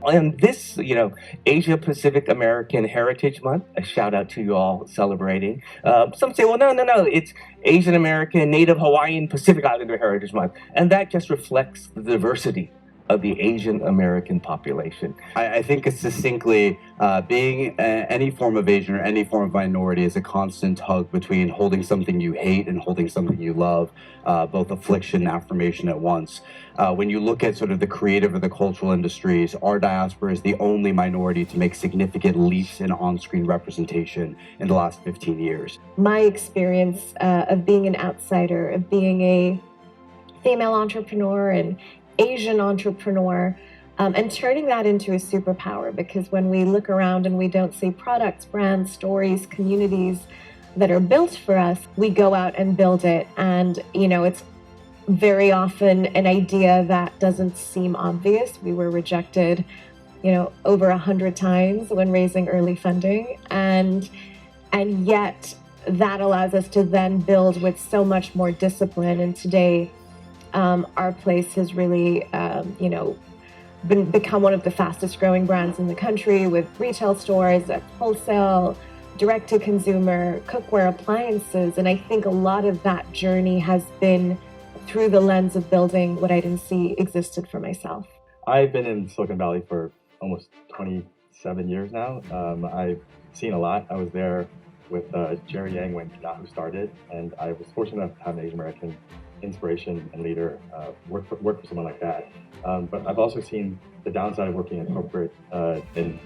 And this, Asia Pacific American Heritage Month, a shout out to you all celebrating. Some say, well, no, it's Asian American, Native Hawaiian, Pacific Islander Heritage Month. And that just reflects the diversity of the Asian American population. I think it's distinctly being any form of Asian or any form of minority is a constant tug between holding something you hate and holding something you love, both affliction and affirmation at once. When you look at sort of the creative or the cultural industries, our diaspora is the only minority to make significant leaps in on-screen representation in the last 15 years. My experience of being an outsider, of being a female entrepreneur and Asian entrepreneur, and turning that into a superpower, because when we look around and we don't see products, brands, stories, communities that are built for us, we go out and build it. And, it's very often an idea that doesn't seem obvious. We were rejected, over 100 times when raising early funding. And yet that allows us to then build with so much more discipline. And today, our place has really, become one of the fastest growing brands in the country, with retail stores, wholesale, direct to consumer, cookware, appliances. And I think a lot of that journey has been through the lens of building what I didn't see existed for myself. I've been in Silicon Valley for almost 27 years now. I've seen a lot. I was there with Jerry Yang when Yahoo started, and I was fortunate enough to have an Asian American inspiration and leader work for someone like that. But I've also seen the downside of working in corporate, in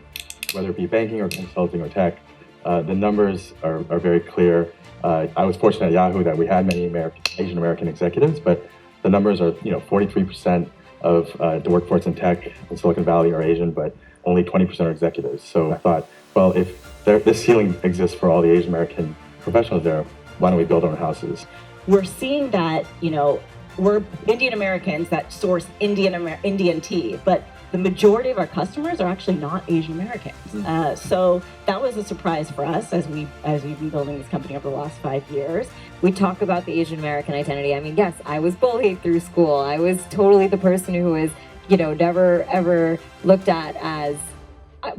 whether it be banking or consulting or tech. The numbers are very clear. I was fortunate at Yahoo that we had many Asian American executives, but the numbers are 43% of the workforce in tech in Silicon Valley are Asian, but only 20% are executives. So I thought, well, if this ceiling exists for all the Asian American professionals there, why don't we build our own houses? We're seeing that, we're Indian Americans that source Indian tea, but the majority of our customers are actually not Asian Americans. So that was a surprise for us as we've been building this company over the last 5 years. We talk about the Asian American identity. I mean, yes, I was bullied through school. I was totally the person who was, never ever looked at as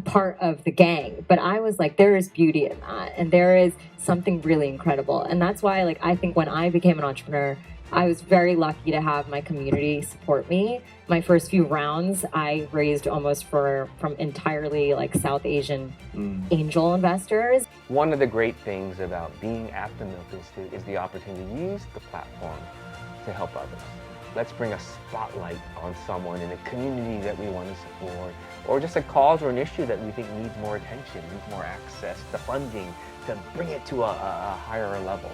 part of the gang, but I was like, there is beauty in that, and there is something really incredible. And that's why, I think when I became an entrepreneur, I was very lucky to have my community support me. My first few rounds, I raised almost from entirely South Asian angel investors. One of the great things about being at the Milk Institute is the opportunity to use the platform to help others. Let's bring a spotlight on someone in a community that we want to support, or just a cause or an issue that we think needs more attention, needs more access, the funding, to bring it to a higher level.